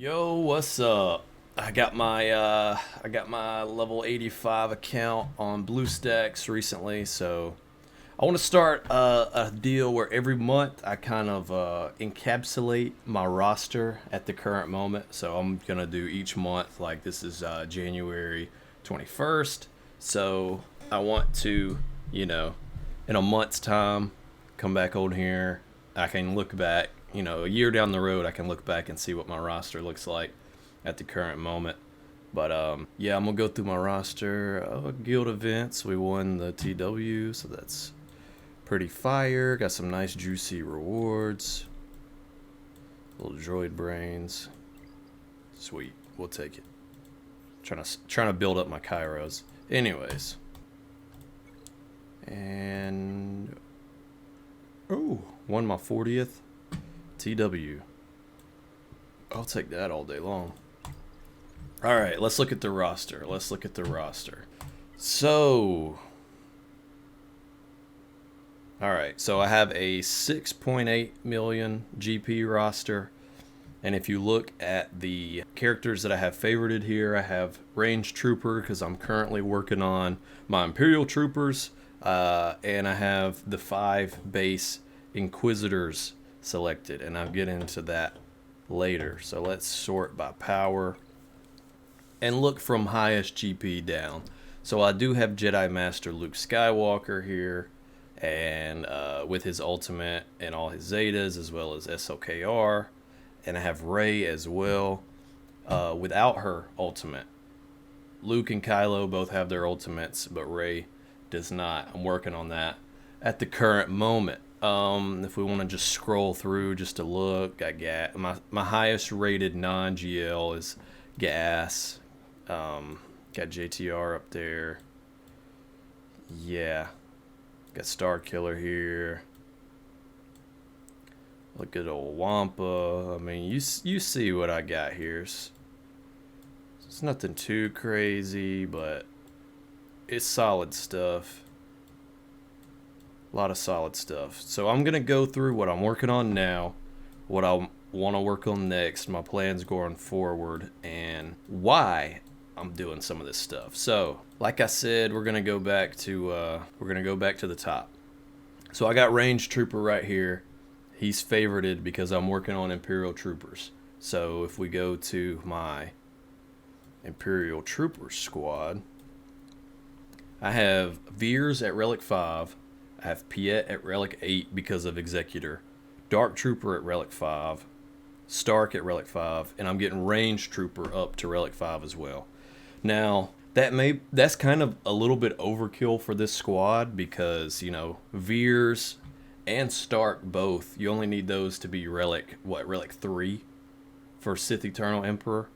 Yo, what's up? I got my level 85 account on BlueStacks recently, so I want to start a deal where every month I kind of encapsulate my roster at the current moment. So I'm gonna do each month like this is January 21st. So I want to, you know, in a month's time, come back on here. I can look back, a year down the road, I can look back and see what my roster looks like at the current moment. But yeah, I'm gonna go through my roster. Guild events, we won the TW, so that's pretty fire. Got some nice juicy rewards. Little droid brains. Sweet, we'll take it. Trying to build up my Kairos. Anyways, and won my 40th TW. I'll take that all day long. All right, let's look at the roster. So, all right, so I have a 6.8 million GP roster. And if you look at the characters that I have favorited here, I have Range Trooper because I'm currently working on my Imperial Troopers. And I have the 5 base Inquisitors selected, and I'll get into that later. So let's sort by power and look from highest GP down. So I do have Jedi Master Luke Skywalker here, and with his ultimate and all his Zetas, as well as SLKR. And I have Rey as well, without her ultimate. Luke and Kylo both have their ultimates, but Rey does not. I'm working on that at the current moment. If we want to just scroll through just to look, I got my highest rated non-GL is Gas. Got JTR up there. Yeah. Got Star Killer here. Look at old Wampa. I mean, you see what I got here. It's nothing too crazy, but it's solid stuff. A lot of solid stuff. So I'm going to go through what I'm working on now, what I want to work on next, my plans going forward, and why I'm doing some of this stuff. So, like I said, we're going to go back to the top. So I got Range Trooper right here. He's favorited because I'm working on Imperial Troopers. So if we go to my Imperial Troopers squad, I have Veers at Relic 5. I have Piet at Relic 8 because of Executor. Dark Trooper at Relic 5. Stark at Relic 5. And I'm getting Range Trooper up to Relic 5 as well. Now, that's kind of a little bit overkill for this squad because, Veers and Stark both, you only need those to be Relic 3 for Sith Eternal Emperor.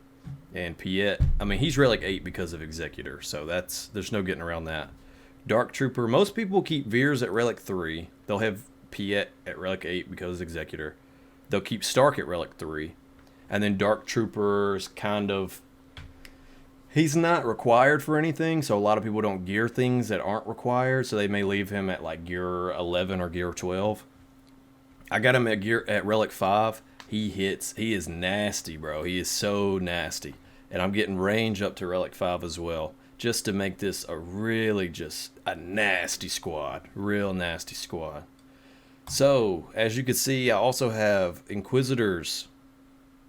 And Piet, I mean, he's Relic 8 because of Executor, so there's no getting around that. Dark Trooper, most people keep Veers at Relic 3. They'll have Piet at Relic 8 because of Executor. They'll keep Stark at Relic 3. And then Dark Trooper's kind of, he's not required for anything, so a lot of people don't gear things that aren't required, so they may leave him at like gear 11 or gear 12. I got him at Relic 5. He is nasty, bro. He is so nasty. And I'm getting range up to Relic 5 as well, just to make this a nasty squad. Real nasty squad. So, as you can see, I also have Inquisitors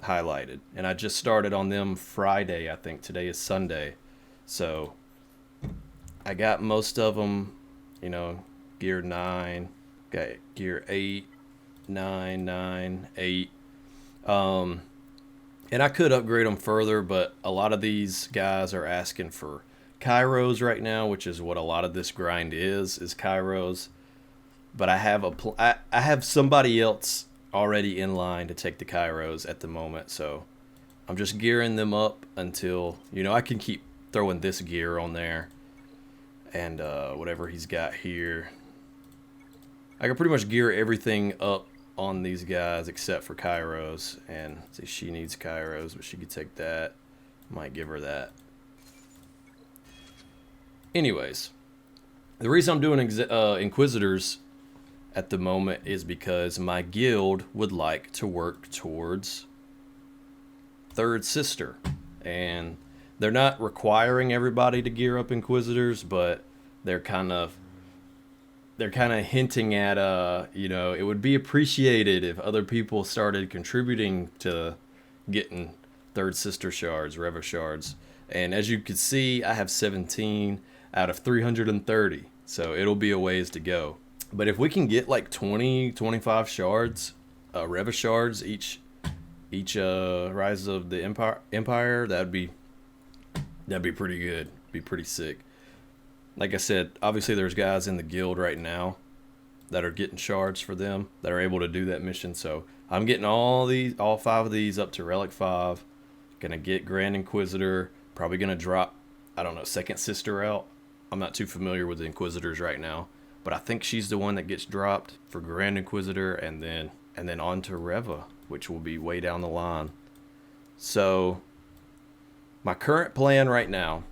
highlighted, and I just started on them Friday. I think today is Sunday, so I got most of them, gear 9, got gear 8, 9, 9, 8, and I could upgrade them further, but a lot of these guys are asking for Kairos right now, which is what a lot of this grind is Kairos. But I have somebody else already in line to take the Kairos at the moment, so I'm just gearing them up until I can keep throwing this gear on there and whatever he's got here. I can pretty much gear everything up on these guys except for Kairos, and see, she needs Kairos, but she could take that. Might give her that. Anyways, the reason I'm doing Inquisitors at the moment is because my guild would like to work towards third sister, and they're not requiring everybody to gear up Inquisitors, but they're kind of hinting at it would be appreciated if other people started contributing to getting third sister shards, Reva shards. And as you can see, I have 17 out of 330, so it'll be a ways to go. But if we can get like 20, 25 shards, Reva shards each Rise of the Empire, that'd be pretty good. Be pretty sick. Like I said, obviously there's guys in the guild right now that are getting shards for them that are able to do that mission. So I'm getting all 5 of these up to Relic 5. Gonna get Grand Inquisitor. Probably gonna drop, I don't know, second sister out. I'm not too familiar with the Inquisitors right now, but I think she's the one that gets dropped for Grand Inquisitor, and then on to Reva, which will be way down the line. So my current plan right now,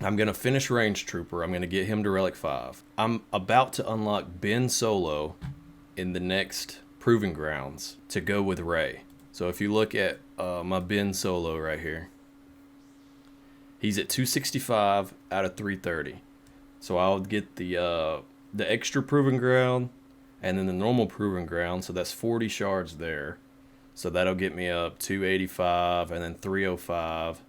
I'm going to finish Range Trooper. I'm going to get him to Relic 5. I'm about to unlock Ben Solo in the next Proving Grounds to go with Rey. So if you look at my Ben Solo right here, he's at 265 out of 330. So I'll get the extra Proving Ground and then the normal Proving Ground. So that's 40 shards there. So that'll get me up 285 and then 305.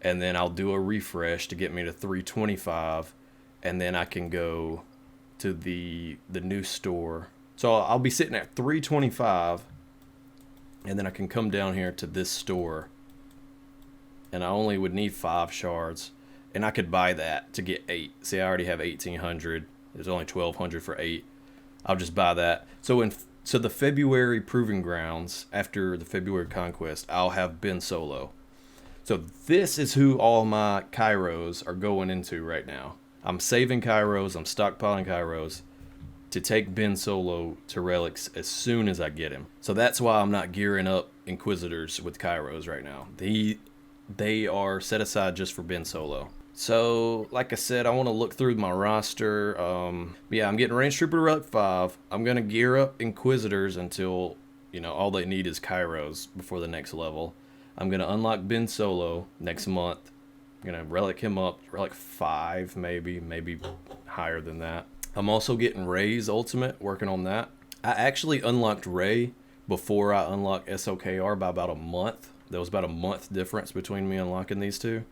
And then I'll do a refresh to get me to 325, and then I can go to the new store. So I'll be sitting at 325, and then I can come down here to this store, and I only would need 5 shards, and I could buy that to get 8. See, I already have 1,800. There's only 1,200 for 8. I'll just buy that. So the February Proving Grounds, after the February Conquest, I'll have Ben Solo. So this is who all my Kairos are going into right now. I'm saving Kairos, I'm stockpiling Kairos to take Ben Solo to Relics as soon as I get him. So that's why I'm not gearing up Inquisitors with Kairos right now. They are set aside just for Ben Solo. So, like I said, I want to look through my roster. Yeah, I'm getting Range Trooper to Relic 5. I'm going to gear up Inquisitors until, all they need is Kairos before the next level. I'm going to unlock Ben Solo next month. I'm going to relic him up, relic 5 maybe higher than that. I'm also getting Rey's ultimate, working on that. I actually unlocked Rey before I unlocked SOKR by about a month. There was about a month difference between me unlocking these two,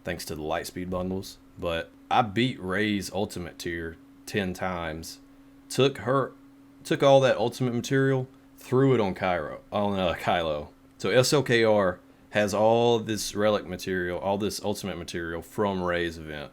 thanks to the Lightspeed bundles. But I beat Rey's ultimate tier 10 times. Took all that ultimate material, threw it on Kylo. So SOKR has all this relic material, all this ultimate material from Rey's event.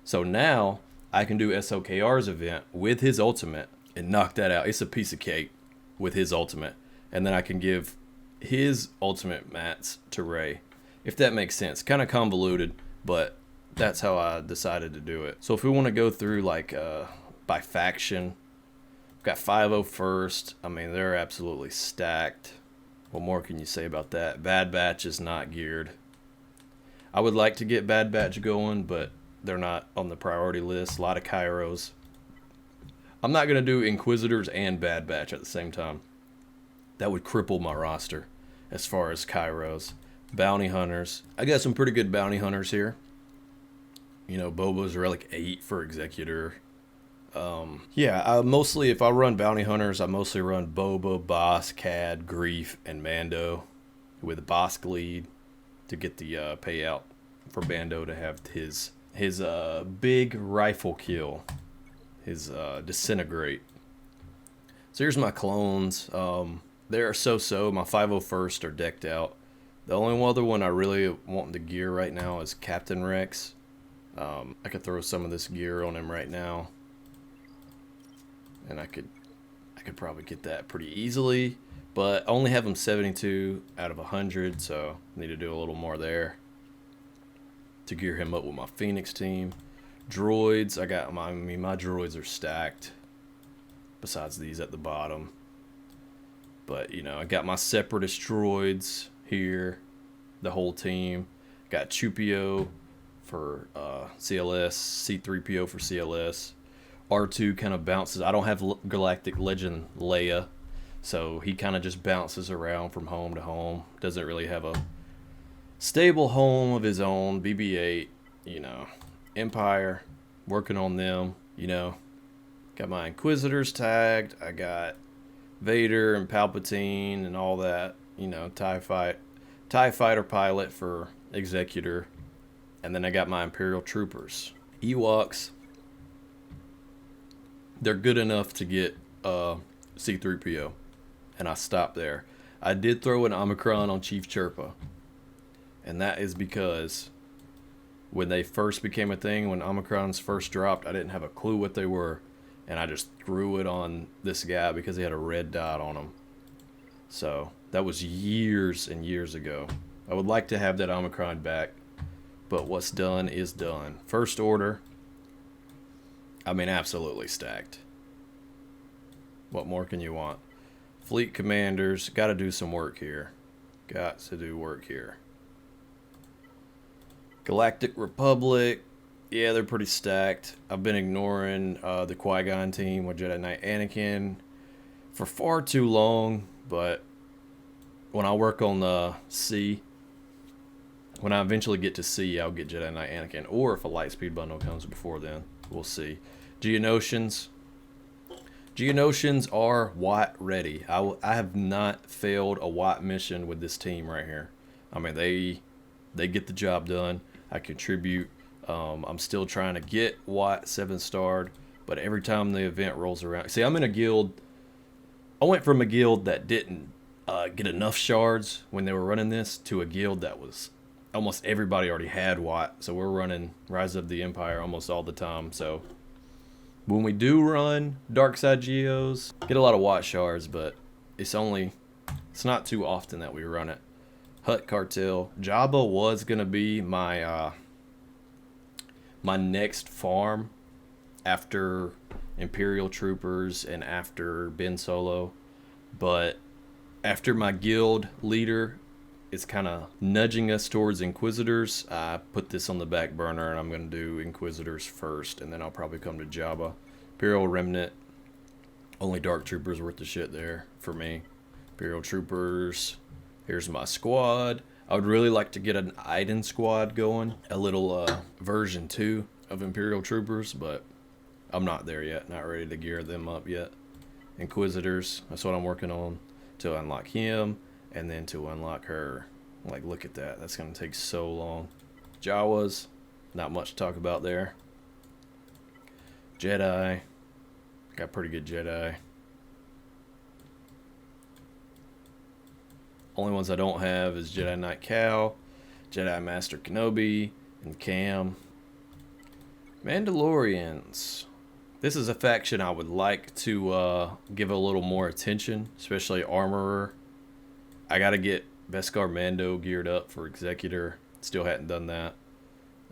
So now I can do SOKR's event with his ultimate and knock that out. It's a piece of cake with his ultimate. And then I can give his ultimate mats to Rey, if that makes sense. Kind of convoluted, but that's how I decided to do it. So if we want to go through like by faction, we've got 501st. I mean, they're absolutely stacked. What more can you say about that? Bad Batch is not geared. I would like to get Bad Batch going, but they're not on the priority list. A lot of Kairos. I'm not going to do Inquisitors and Bad Batch at the same time. That would cripple my roster as far as Kairos. Bounty Hunters. I got some pretty good Bounty Hunters here. Boba's Relic 8 for Executor. Mostly if I run Bounty Hunters, I mostly run Boba, Bosk, Cad, Greef, and Mando with Bosk lead to get the payout for Mando to have his big rifle kill, his disintegrate. So here's my clones. They're so-so. My 501st are decked out. The only other one I really want to gear right now is Captain Rex. I could throw some of this gear on him right now. And I could probably get that pretty easily, but I only have him 72 out of 100, so I need to do a little more there to gear him up with my Phoenix team. Droids, my droids are stacked, besides these at the bottom. But, I got my Separatist droids here, the whole team. Got Chupio for CLS, C-3PO for CLS. R2 kind of bounces. I don't have Galactic Legend Leia, so he kind of just bounces around from home to home. Doesn't really have a stable home of his own, BB-8, you know, Empire, working on them, you know. Got my Inquisitors tagged. I got Vader and Palpatine and all that, you know, TIE Fighter pilot for Executor. And then I got my Imperial Troopers. Ewoks, they're good enough to get C-3PO. And I stopped there. I did throw an Omicron on Chief Chirpa. And that is because when they first became a thing, when Omicrons first dropped, I didn't have a clue what they were. And I just threw it on this guy because he had a red dot on him. So that was years and years ago. I would like to have that Omicron back. But what's done is done. First Order, I mean, absolutely stacked. What more can you want? Fleet Commanders, got to do some work here. Got to do work here. Galactic Republic, yeah, they're pretty stacked. I've been ignoring the Qui-Gon team with Jedi Knight Anakin for far too long, but when I work on the C, when I eventually get to C, I'll get Jedi Knight Anakin, or if a Lightspeed bundle comes before then, we'll see. Geonosians are Watt ready. I have not failed a Watt mission with this team right here. I mean, they get the job done. I contribute. I'm still trying to get Watt 7-starred, but every time the event rolls around, see, I'm in a guild. I went from a guild that didn't get enough shards when they were running this to a guild that was almost everybody already had Watt. So we're running Rise of the Empire almost all the time. So when we do run Darkside Geos, get a lot of Watt shards, but it's not too often that we run it. Hutt Cartel. Jabba was gonna be my my next farm after Imperial Troopers and after Ben Solo, but after my guild leader is kind of nudging us towards Inquisitors, I put this on the back burner and I'm gonna do Inquisitors first, and then I'll probably come to Jabba. Imperial Remnant, only Dark Troopers worth the shit there for me. Imperial Troopers. Here's my squad. I would really like to get an Iden squad going. A little version 2 of Imperial Troopers, but I'm not there yet. Not ready to gear them up yet. Inquisitors, that's what I'm working on to unlock him and then to unlock her. Like, look at that. That's going to take so long. Jawas, not much to talk about there. Jedi, got pretty good Jedi. Only ones I don't have is Jedi Knight Cal, Jedi Master Kenobi, and Cam. Mandalorians. This is a faction I would like to give a little more attention, especially Armorer. I gotta get Beskar Mando geared up for Executor. Still hadn't done that.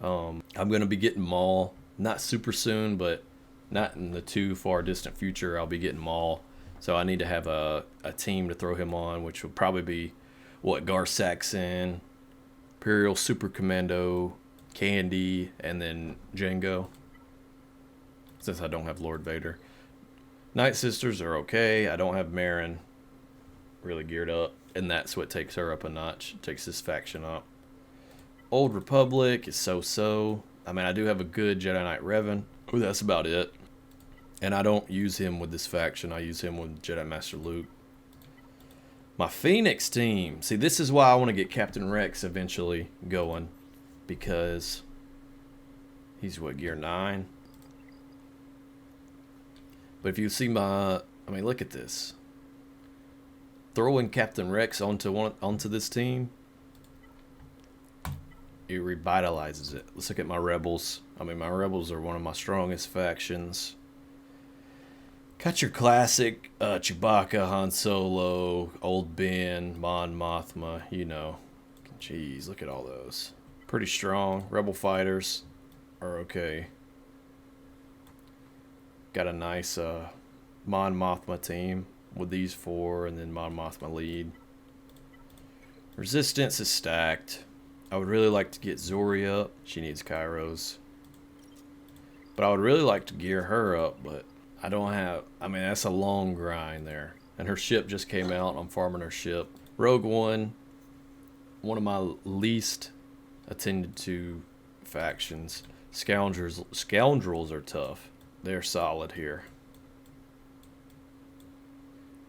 I'm gonna be getting Maul. Not super soon, but not in the too far distant future. I'll be getting Maul. So I need to have a team to throw him on, which will probably be, Gar Saxon, Imperial Super Commando, Candy, and then Jango. Since I don't have Lord Vader. Night Sisters are okay. I don't have Marin really geared up, and that's what takes her up a notch. Takes this faction up. Old Republic is so-so. I mean, I do have a good Jedi Knight Revan. But that's about it. And I don't use him with this faction. I use him with Jedi Master Luke. My Phoenix team. See, this is why I want to get Captain Rex eventually going. Because he's, gear 9? But if you see I mean, look at this. Throwing Captain Rex onto this team, it revitalizes it. Let's look at my Rebels. I mean, my Rebels are one of my strongest factions. Got your classic Chewbacca, Han Solo, Old Ben, Mon Mothma, you know. Jeez, look at all those. Pretty strong. Rebel fighters are okay. Got a nice Mon Mothma team with these 4, and then Mon Mothma lead. Resistance is stacked. I would really like to get Zori up. She needs Kairos. But I would really like to gear her up, but I don't have... I mean, that's a long grind there. And her ship just came out. I'm farming her ship. Rogue One. one of my least attended to factions. Scoundrels are tough. They're solid here.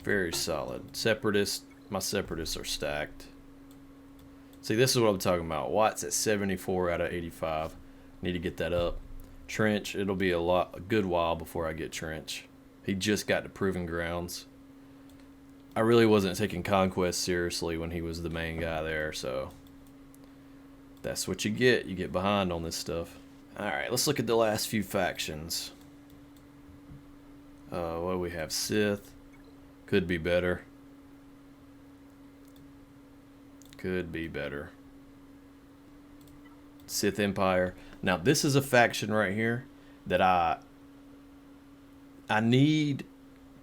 Very solid. Separatists, my separatists are stacked. See, this is what I'm talking about. Watts at 74 out of 85. Need to get that up. Trench, it'll be a good while before I get Trench. He just got to Proving Grounds. I really wasn't taking Conquest seriously when he was the main guy there, so that's what you get. You get behind on this stuff. Alright, let's look at the last few factions. What do we have? Sith. Could be better. Could be better. Sith Empire. Now, this is a faction right here that I need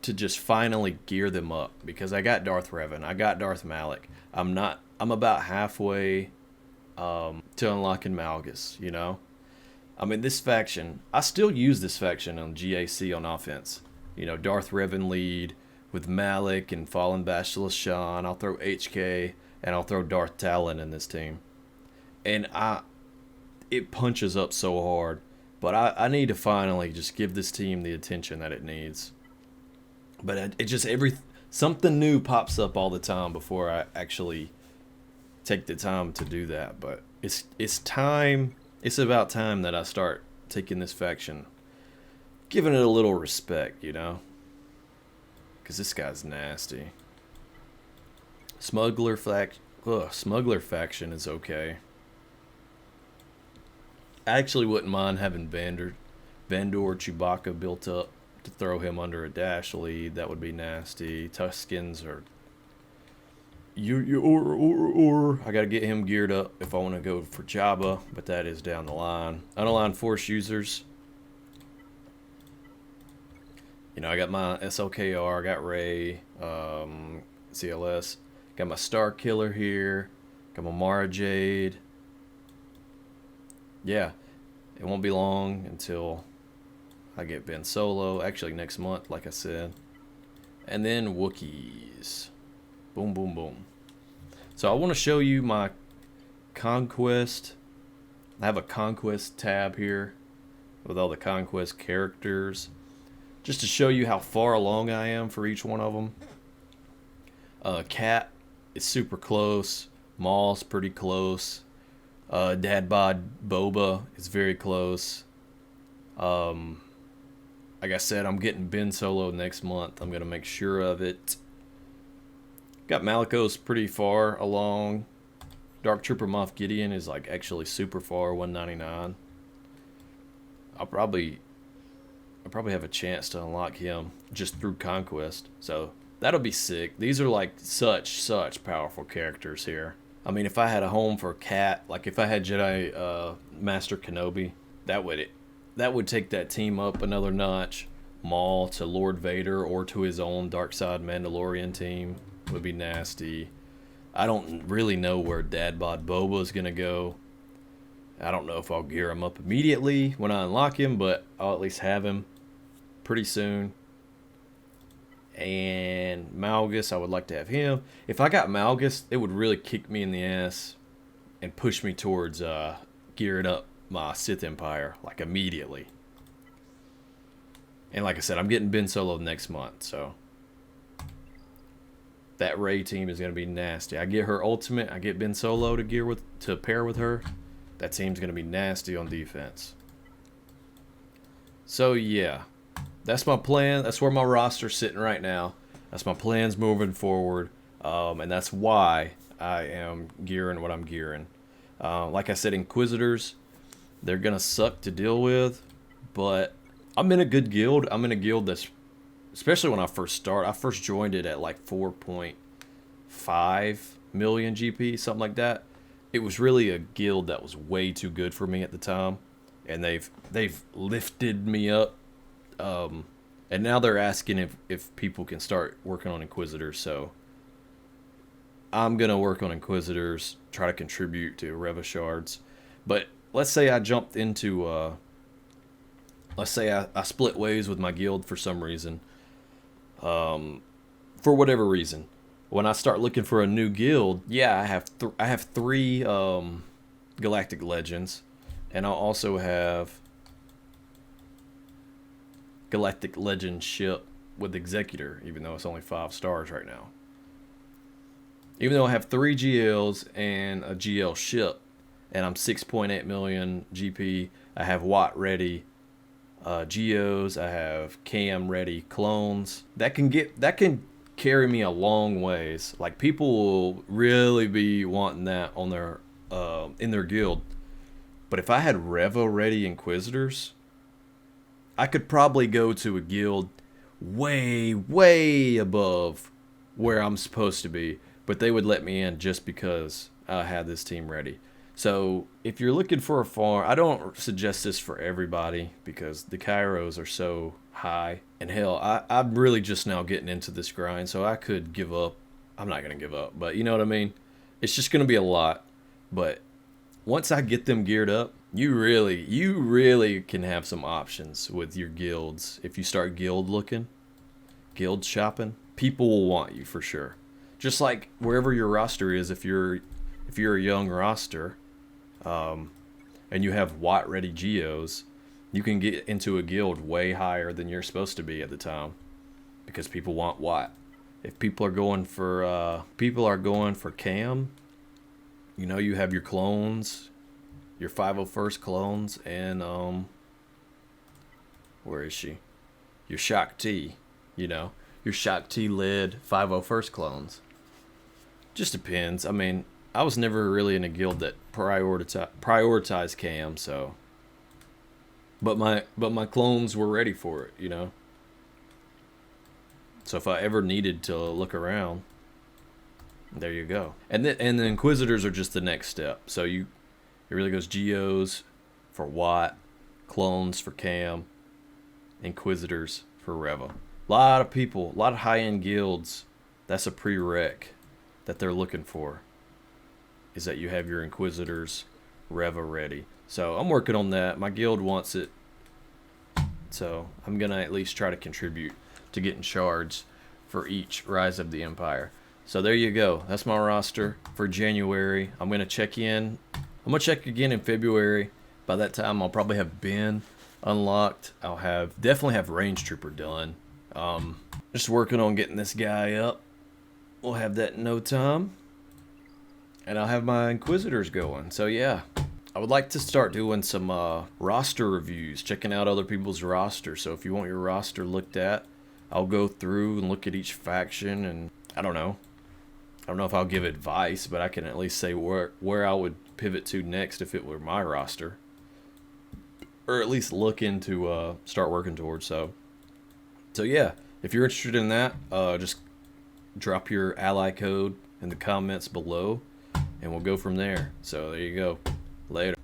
to just finally gear them up, because I got Darth Revan, I got Darth Malak. I'm about halfway to unlocking Malgus, you know? I mean, this faction, I still use this faction on GAC on offense. You know, Darth Revan lead with Malak and Fallen Bastila Shan. I'll throw HK and I'll throw Darth Talon in this team. And it punches up so hard. But I need to finally just give this team the attention that it needs. But it just something new pops up all the time before I actually take the time to do that. But it's time. It's about time that I start taking this faction, giving it a little respect, you know? Because this guy's nasty. Smuggler faction is okay. I actually wouldn't mind having Vandor Chewbacca built up to throw him under a dash lead. That would be nasty. Tuskens are... I gotta get him geared up if I want to go for Jabba, but that is down the line. Unaligned Force users. You know, I got my SLKR, I got Rey, CLS, got my Star Killer here, got my Mara Jade. Yeah, it won't be long until I get Ben Solo, actually next month, like I said. And then Wookiees. Boom, boom, boom. So I want to show you my Conquest. I have a Conquest tab here with all the Conquest characters, just to show you how far along I am for each one of them. Cat is super close. Maul's pretty close. Dad Bod Boba is very close. Like I said, I'm getting Ben Solo next month. I'm going to make sure of it. Got Malicos pretty far along. Dark Trooper Moff Gideon is like actually super far, 199. I'll probably have a chance to unlock him just through Conquest. So that'll be sick. These are like such powerful characters here. I mean, if I had a home for Cat, like if I had Jedi Master Kenobi, that would take that team up another notch. Maul to Lord Vader or to his own Dark Side Mandalorian team would be nasty. I don't really know where Dad Bod Boba is going to go. I don't know if I'll gear him up immediately when I unlock him, but I'll at least have him pretty soon. And Malgus, I would like to have him. If I got Malgus, it would really kick me in the ass and push me towards gearing up my Sith Empire, like immediately. And like I said, I'm getting Ben Solo next month, so that Rey team is going to be nasty. I get her ultimate, I get Ben Solo to pair with her. That team's going to be nasty on defense. So yeah, that's my plan. That's where my roster's sitting right now. That's my plans moving forward. And that's why I am gearing what I'm gearing. Like I said, Inquisitors, they're going to suck to deal with, but I'm in a good guild. I'm in a guild that's, especially when I first joined it at like 4.5 million GP, something like that. It was really a guild that was way too good for me at the time, and they've lifted me up. And now they're asking if people can start working on Inquisitors. So I'm gonna work on Inquisitors, try to contribute to Revachards. But let's say I jumped into let's say I split ways with my guild for some reason. For whatever reason. when I start looking for a new guild, yeah, I have three Galactic Legends, and I'll also have Galactic Legend ship with Executor, even though it's only 5 stars right now. Even though I have 3 GLs and a GL ship, and I'm 6.8 million GP, I have Watt ready Geos, I have Cam ready clones. That can carry me a long ways. Like, people will really be wanting that on their in their guild. But if I had Revo ready Inquisitors, I could probably go to a guild way above where I'm supposed to be, but they would let me in just because I had this team ready. So if you're looking for a farm, I don't suggest this for everybody because the Kairos are so high. And hell, I'm really just now getting into this grind, so I could give up. I'm not going to give up, but you know what I mean? It's just going to be a lot. But once I get them geared up, you really can have some options with your guilds. If you start guild shopping, people will want you for sure. Just like wherever your roster is, if you're a young roster, and you have Watt ready Geos, you can get into a guild way higher than you're supposed to be at the time, because people want Watt. If people are going for Cam, you know, you have your clones, your 501st clones, and where is she? Your Shock T, you know, your Shock T led 501st clones. Just depends. I mean, I was never really in a guild that prioritized Cam, so. But my clones were ready for it, you know. So if I ever needed to look around, there you go. And the Inquisitors are just the next step. So it really goes Geos for Watt, clones for Cam, Inquisitors for Reva. A lot of people, a lot of high-end guilds, that's a prereq that they're looking for, is that you have your Inquisitors Reva ready. So I'm working on that. My guild wants it, so I'm going to at least try to contribute to getting shards for each Rise of the Empire. So there you go. That's my roster for January. I'm going to check in. I'm going to check again in February. By that time, I'll probably have Ben unlocked. I'll definitely have Range Trooper done. Just working on getting this guy up. We'll have that in no time. And I'll have my Inquisitors going. So yeah, I would like to start doing some roster reviews, checking out other people's rosters. So if you want your roster looked at, I'll go through and look at each faction, and I don't know if I'll give advice, but I can at least say where I would pivot to next if it were my roster, or at least look into start working towards. So yeah, if you're interested in that, just drop your ally code in the comments below, and we'll go from there. So there you go. Later.